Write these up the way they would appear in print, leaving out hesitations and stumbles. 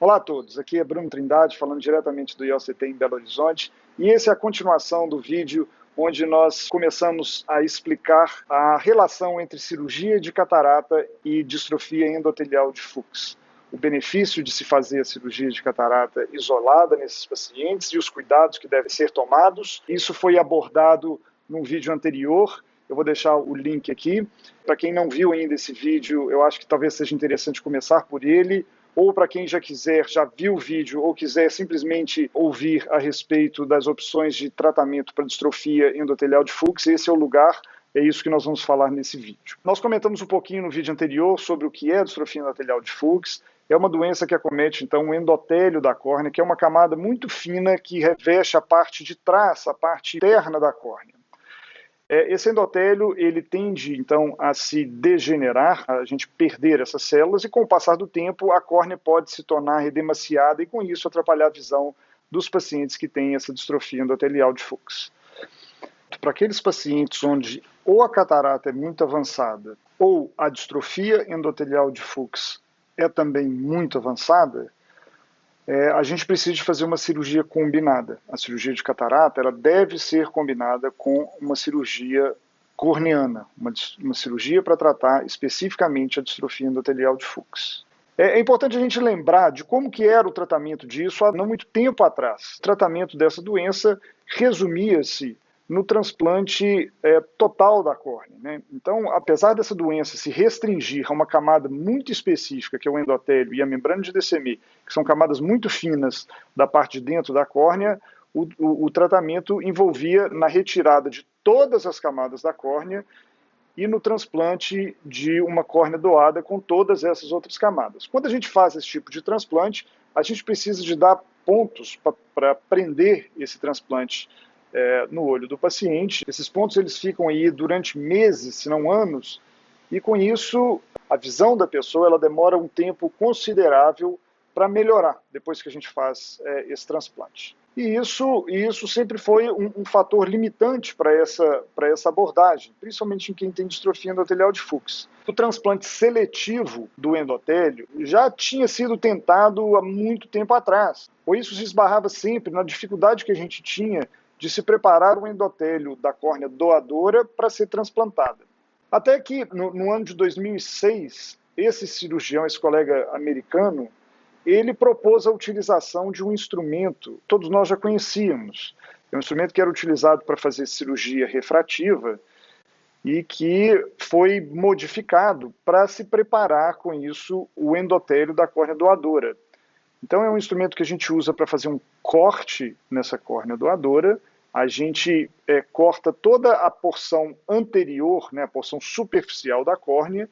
Olá a todos, aqui é Bruno Trindade, falando diretamente do IOCT em Belo Horizonte, e essa é a continuação do vídeo onde nós começamos a explicar a relação entre cirurgia de catarata e distrofia endotelial de Fuchs. O benefício de se fazer a cirurgia de catarata isolada nesses pacientes e os cuidados que devem ser tomados. Isso foi abordado num vídeo anterior, eu vou deixar o link aqui. Para quem não viu ainda esse vídeo, eu acho que talvez seja interessante começar por ele, ou para quem já viu o vídeo ou quiser simplesmente ouvir a respeito das opções de tratamento para distrofia endotelial de Fuchs, esse é o lugar, é isso que nós vamos falar nesse vídeo. Nós comentamos um pouquinho no vídeo anterior sobre o que é a distrofia endotelial de Fuchs. É uma doença que acomete, então, o endotélio da córnea, que é uma camada muito fina que reveste a parte de trás, a parte interna da córnea. Esse endotélio, ele tende, então, a se degenerar, a gente perder essas células, e com o passar do tempo, a córnea pode se tornar edemaciada e, com isso, atrapalhar a visão dos pacientes que têm essa distrofia endotelial de Fuchs. Para aqueles pacientes onde ou a catarata é muito avançada ou a distrofia endotelial de Fuchs é também muito avançada, a gente precisa de fazer uma cirurgia combinada. A cirurgia de catarata ela deve ser combinada com uma cirurgia corneana, uma cirurgia para tratar especificamente a distrofia endotelial de Fuchs. É importante a gente lembrar de como que era o tratamento disso há não muito tempo atrás. O tratamento dessa doença resumia-se no transplante total da córnea, né? Então, apesar dessa doença se restringir a uma camada muito específica, que é o endotélio e a membrana de Descemet, que são camadas muito finas da parte de dentro da córnea, o tratamento envolvia na retirada de todas as camadas da córnea e no transplante de uma córnea doada com todas essas outras camadas. Quando a gente faz esse tipo de transplante, a gente precisa de dar pontos para prender esse transplante no olho do paciente. Esses pontos eles ficam aí durante meses, se não anos, e com isso a visão da pessoa ela demora um tempo considerável para melhorar depois que a gente faz esse transplante. E isso sempre foi um fator limitante para essa abordagem, principalmente em quem tem distrofia endotelial de Fuchs. O transplante seletivo do endotélio já tinha sido tentado há muito tempo atrás, ou isso se esbarrava sempre na dificuldade que a gente tinha de se preparar o endotélio da córnea doadora para ser transplantada. Até que, no ano de 2006, esse cirurgião, esse colega americano, ele propôs a utilização de um instrumento, todos nós já conhecíamos, um instrumento que era utilizado para fazer cirurgia refrativa e que foi modificado para se preparar com isso o endotélio da córnea doadora. Então é um instrumento que a gente usa para fazer um corte nessa córnea doadora. A gente corta toda a porção anterior, né, a porção superficial da córnea,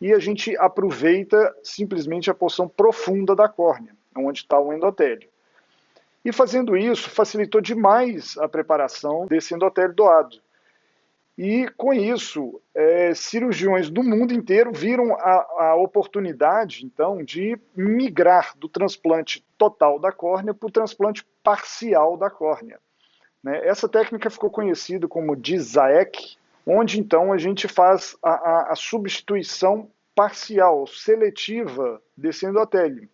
e a gente aproveita simplesmente a porção profunda da córnea, onde está o endotélio. E fazendo isso, facilitou demais a preparação desse endotélio doado. E com isso, cirurgiões do mundo inteiro viram a oportunidade, então, de migrar do transplante total da córnea para o transplante parcial da córnea. Essa técnica ficou conhecida como DISAEC, onde então a gente faz a substituição parcial, seletiva desse endotélio.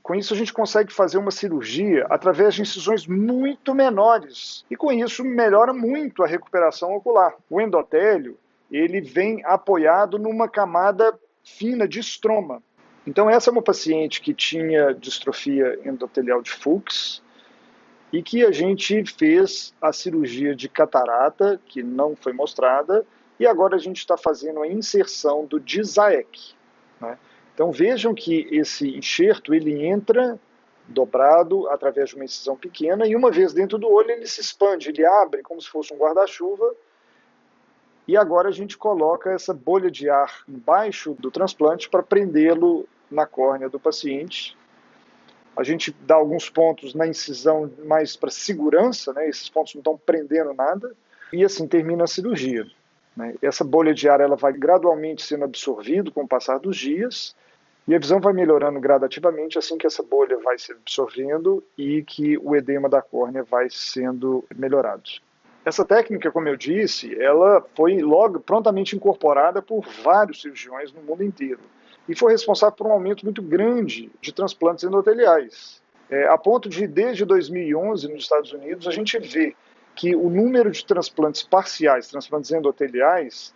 Com isso a gente consegue fazer uma cirurgia através de incisões muito menores e com isso melhora muito a recuperação ocular. O endotélio ele vem apoiado numa camada fina de estroma. Então essa é uma paciente que tinha distrofia endotelial de Fuchs e que a gente fez a cirurgia de catarata, que não foi mostrada, e agora a gente está fazendo a inserção do DISAEC. Né? Então vejam que esse enxerto ele entra dobrado através de uma incisão pequena e uma vez dentro do olho ele se expande, ele abre como se fosse um guarda-chuva e agora a gente coloca essa bolha de ar embaixo do transplante para prendê-lo na córnea do paciente. A gente dá alguns pontos na incisão mais para segurança, né? Esses pontos não estão prendendo nada e assim termina a cirurgia. Essa bolha de ar ela vai gradualmente sendo absorvida com o passar dos dias e a visão vai melhorando gradativamente assim que essa bolha vai se absorvendo e que o edema da córnea vai sendo melhorado. Essa técnica, como eu disse, ela foi logo prontamente incorporada por vários cirurgiões no mundo inteiro. e foi responsável por um aumento muito grande de transplantes endoteliais. A ponto de, desde 2011, nos Estados Unidos, a gente vê que o número de transplantes parciais, transplantes endoteliais,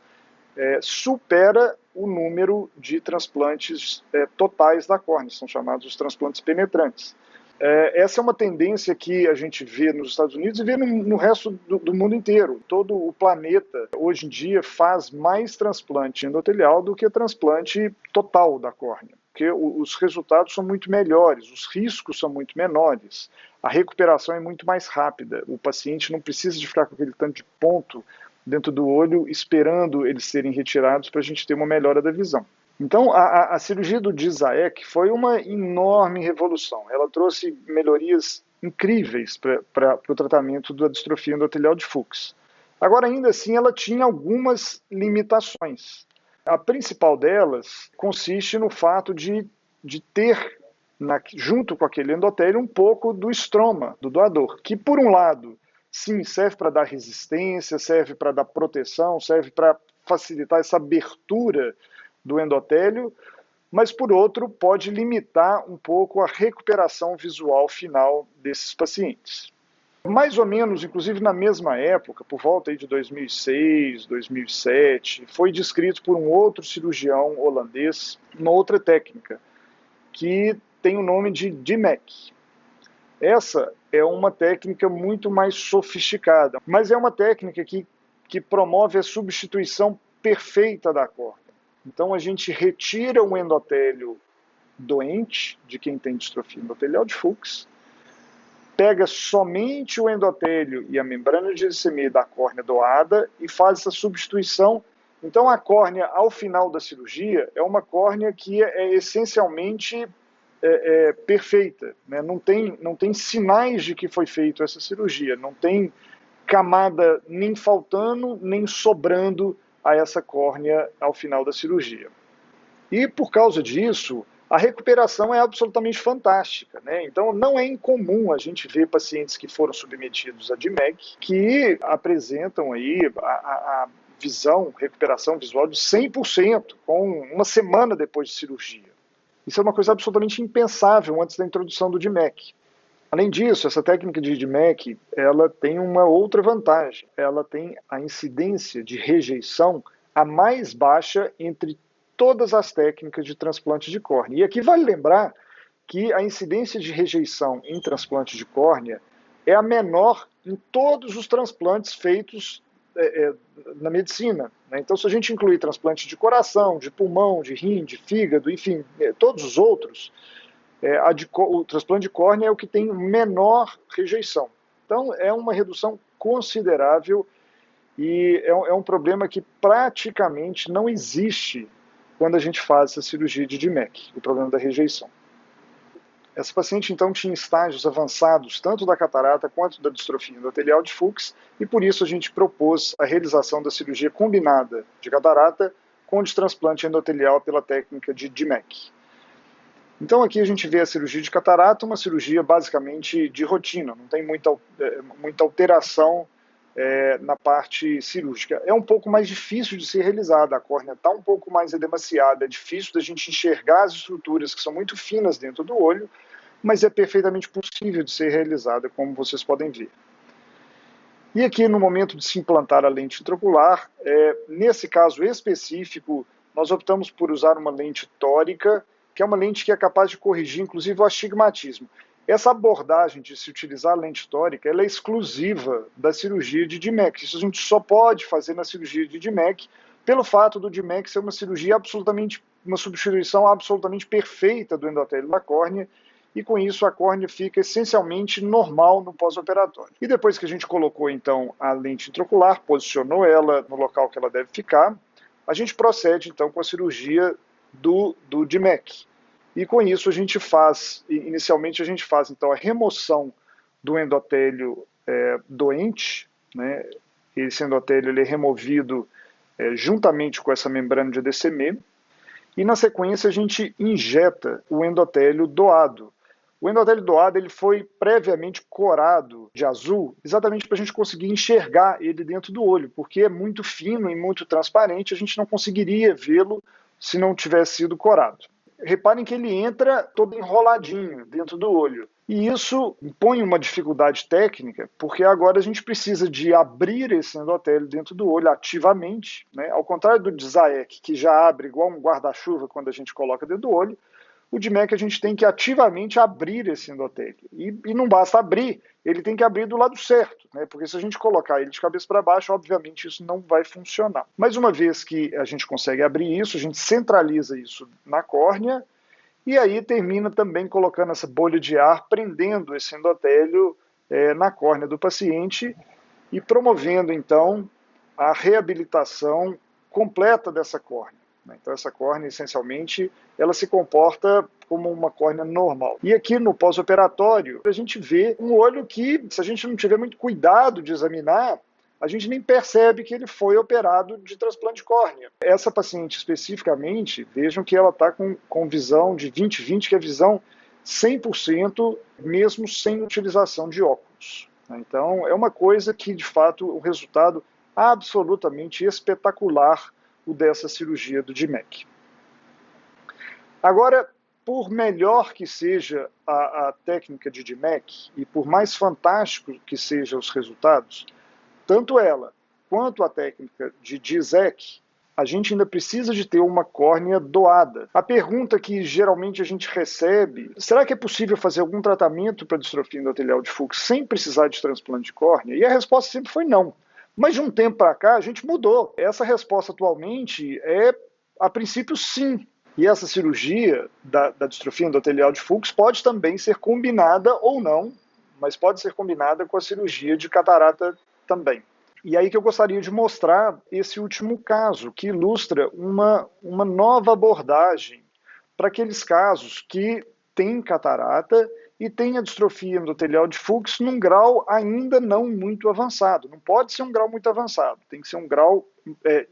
supera o número de transplantes totais da córnea, são chamados os transplantes penetrantes. Essa é uma tendência que a gente vê nos Estados Unidos e vê no resto do mundo inteiro. Todo o planeta, hoje em dia, faz mais transplante endotelial do que transplante total da córnea, porque os resultados são muito melhores, os riscos são muito menores, a recuperação é muito mais rápida, o paciente não precisa de ficar com aquele tanto de ponto dentro do olho esperando eles serem retirados para a gente ter uma melhora da visão. Então, a cirurgia do DISAEC foi uma enorme revolução. Ela trouxe melhorias incríveis para o tratamento da distrofia endotelial de Fuchs. Agora, ainda assim, ela tinha algumas limitações. A principal delas consiste no fato de ter, junto com aquele endotélio, um pouco do estroma, do doador, que, por um lado, sim, serve para dar resistência, serve para dar proteção, serve para facilitar essa abertura do endotélio, mas, por outro, pode limitar um pouco a recuperação visual final desses pacientes. Mais ou menos, inclusive na mesma época, por volta aí de 2006, 2007, foi descrito por um outro cirurgião holandês uma outra técnica, que tem o nome de DMEC. Essa é uma técnica muito mais sofisticada, mas é uma técnica que promove a substituição perfeita da córnea. Então a gente retira o endotélio doente, de quem tem distrofia endotelial de Fuchs, pega somente o endotélio e a membrana de DSME da córnea doada e faz essa substituição. Então a córnea, ao final da cirurgia, é uma córnea que é essencialmente perfeita, né? Não tem sinais de que foi feita essa cirurgia, não tem camada nem faltando, nem sobrando a essa córnea ao final da cirurgia. E por causa disso, a recuperação é absolutamente fantástica, né? Então não é incomum a gente ver pacientes que foram submetidos a DMEC que apresentam aí a visão, recuperação visual de 100%, com uma semana depois de cirurgia. Isso é uma coisa absolutamente impensável antes da introdução do DMEC. Além disso, essa técnica de DMEC, ela tem uma outra vantagem. Ela tem a incidência de rejeição a mais baixa entre todas as técnicas de transplante de córnea. E aqui vale lembrar que a incidência de rejeição em transplante de córnea é a menor em todos os transplantes feitos na medicina. Né? Então, se a gente incluir transplante de coração, de pulmão, de rim, de fígado, enfim, todos os outros, o transplante de córnea é o que tem menor rejeição. Então, é uma redução considerável e é um problema que praticamente não existe quando a gente faz essa cirurgia de DMEC, o problema da rejeição. Essa paciente, então, tinha estágios avançados, tanto da catarata quanto da distrofia endotelial de Fuchs, e por isso a gente propôs a realização da cirurgia combinada de catarata com de transplante endotelial pela técnica de DMEC. Então aqui a gente vê a cirurgia de catarata, uma cirurgia basicamente de rotina, não tem muita alteração na parte cirúrgica. É um pouco mais difícil de ser realizada, a córnea está um pouco mais edemaciada, é difícil da gente enxergar as estruturas que são muito finas dentro do olho, mas é perfeitamente possível de ser realizada, como vocês podem ver. E aqui no momento de se implantar a lente intraocular, nesse caso específico, nós optamos por usar uma lente tórica, que é uma lente que é capaz de corrigir, inclusive, o astigmatismo. Essa abordagem de se utilizar a lente tórica, ela é exclusiva da cirurgia de DMEC. Isso a gente só pode fazer na cirurgia de DMEC, pelo fato do DMEC ser uma cirurgia uma substituição absolutamente perfeita do endotélio da córnea, e com isso a córnea fica essencialmente normal no pós-operatório. E depois que a gente colocou então a lente intraocular, posicionou ela no local que ela deve ficar, a gente procede então com a cirurgia do DMEC. E com isso inicialmente a gente faz então a remoção do endotélio doente, né? Esse endotélio ele é removido juntamente com essa membrana de DSME, e na sequência a gente injeta o endotélio doado. O endotélio doado ele foi previamente corado de azul, exatamente para a gente conseguir enxergar ele dentro do olho, porque é muito fino e muito transparente, a gente não conseguiria vê-lo se não tivesse sido corado. Reparem que ele entra todo enroladinho dentro do olho. E isso impõe uma dificuldade técnica, porque agora a gente precisa de abrir esse endotélio dentro do olho ativamente, né? Ao contrário do DISAEC, que já abre igual um guarda-chuva quando a gente coloca dentro do olho, o DMEC a gente tem que ativamente abrir esse endotélio. E não basta abrir, ele tem que abrir do lado certo, né? Porque se a gente colocar ele de cabeça para baixo, obviamente isso não vai funcionar. Mas uma vez que a gente consegue abrir isso, a gente centraliza isso na córnea, e aí termina também colocando essa bolha de ar, prendendo esse endotélio na córnea do paciente e promovendo, então, a reabilitação completa dessa córnea. Então, essa córnea, essencialmente, ela se comporta como uma córnea normal. E aqui no pós-operatório, a gente vê um olho que, se a gente não tiver muito cuidado de examinar, a gente nem percebe que ele foi operado de transplante de córnea. Essa paciente especificamente, vejam que ela está com visão de 20/20, que é visão 100%, mesmo sem utilização de óculos. Então, é uma coisa que, de fato, o resultado absolutamente espetacular o dessa cirurgia do DMEC. Agora, por melhor que seja a técnica de DMEC e por mais fantástico que sejam os resultados, tanto ela quanto a técnica de DISEC, a gente ainda precisa de ter uma córnea doada. A pergunta que geralmente a gente recebe, será que é possível fazer algum tratamento para distrofia endotelial de Fuchs sem precisar de transplante de córnea? E a resposta sempre foi não. Mas de um tempo para cá a gente mudou. Essa resposta atualmente é, a princípio, sim. E essa cirurgia da distrofia endotelial de Fuchs pode também ser combinada ou não, mas pode ser combinada com a cirurgia de catarata também. E aí que eu gostaria de mostrar esse último caso, que ilustra uma nova abordagem para aqueles casos que têm catarata e têm a distrofia endotelial de Fuchs num grau ainda não muito avançado. Não pode ser um grau muito avançado, tem que ser um grau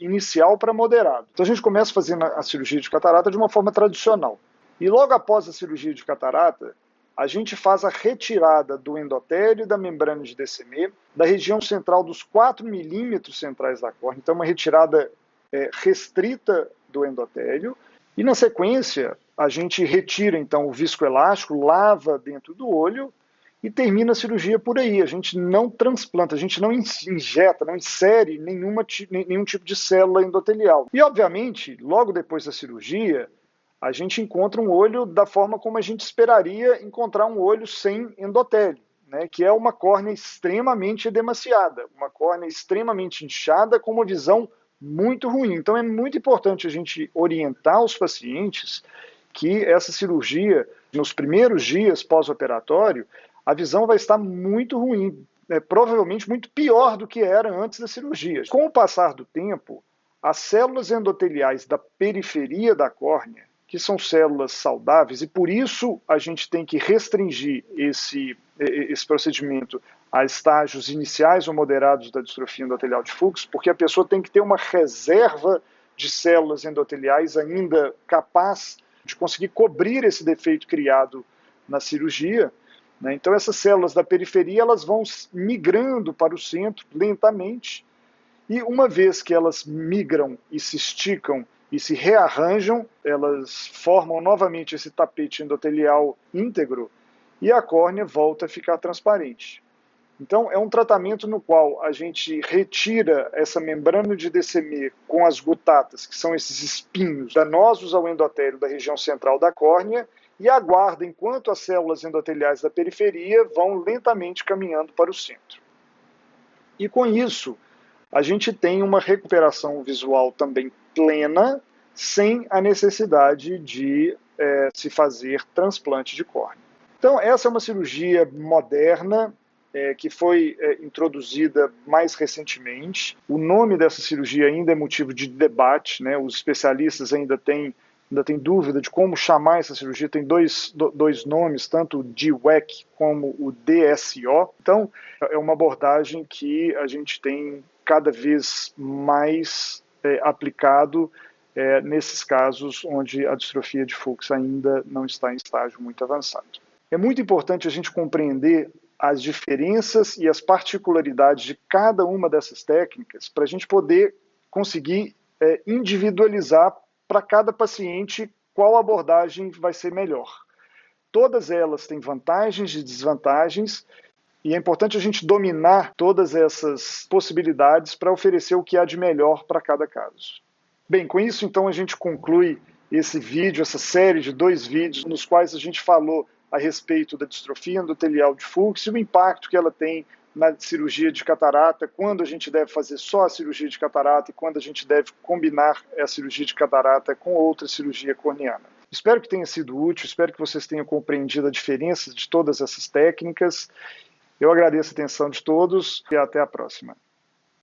inicial para moderado. Então a gente começa fazendo a cirurgia de catarata de uma forma tradicional. E logo após a cirurgia de catarata, a gente faz a retirada do endotélio e da membrana de DCM da região central dos 4 milímetros centrais da córnea. Então, uma retirada restrita do endotélio. E, na sequência, a gente retira, então, o viscoelástico, lava dentro do olho e termina a cirurgia por aí. A gente não transplanta, a gente não injeta, não insere nenhum tipo de célula endotelial. E, obviamente, logo depois da cirurgia, a gente encontra um olho da forma como a gente esperaria encontrar um olho sem endotélio, né, que é uma córnea extremamente edemaciada, uma córnea extremamente inchada com uma visão muito ruim. Então é muito importante a gente orientar os pacientes que essa cirurgia, nos primeiros dias pós-operatório, a visão vai estar muito ruim, provavelmente muito pior do que era antes da cirurgia. Com o passar do tempo, as células endoteliais da periferia da córnea, que são células saudáveis, e por isso a gente tem que restringir esse procedimento a estágios iniciais ou moderados da distrofia endotelial de Fuchs, porque a pessoa tem que ter uma reserva de células endoteliais ainda capaz de conseguir cobrir esse defeito criado na cirurgia, né? Então essas células da periferia elas vão migrando para o centro lentamente, e uma vez que elas migram e se esticam e se rearranjam, elas formam novamente esse tapete endotelial íntegro e a córnea volta a ficar transparente. Então, é um tratamento no qual a gente retira essa membrana de DCM com as gutatas, que são esses espinhos danosos ao endotélio da região central da córnea, e aguarda enquanto as células endoteliais da periferia vão lentamente caminhando para o centro. E com isso, a gente tem uma recuperação visual também plena, sem a necessidade de se fazer transplante de córnea. Então, essa é uma cirurgia moderna, que foi introduzida mais recentemente. O nome dessa cirurgia ainda é motivo de debate, né? Os especialistas ainda têm dúvida de como chamar essa cirurgia. Tem dois nomes, tanto o DWEC como o DSO. Então, é uma abordagem que a gente tem cada vez mais aplicado nesses casos onde a distrofia de Fuchs ainda não está em estágio muito avançado. É muito importante a gente compreender as diferenças e as particularidades de cada uma dessas técnicas para a gente poder conseguir individualizar para cada paciente qual abordagem vai ser melhor. Todas elas têm vantagens e desvantagens, e é importante a gente dominar todas essas possibilidades para oferecer o que há de melhor para cada caso. Bem, com isso então a gente conclui esse vídeo, essa série de 2 vídeos nos quais a gente falou a respeito da distrofia endotelial de Fuchs e o impacto que ela tem na cirurgia de catarata, quando a gente deve fazer só a cirurgia de catarata e quando a gente deve combinar a cirurgia de catarata com outra cirurgia corneana. Espero que tenha sido útil, espero que vocês tenham compreendido a diferença de todas essas técnicas. Eu agradeço a atenção de todos e até a próxima.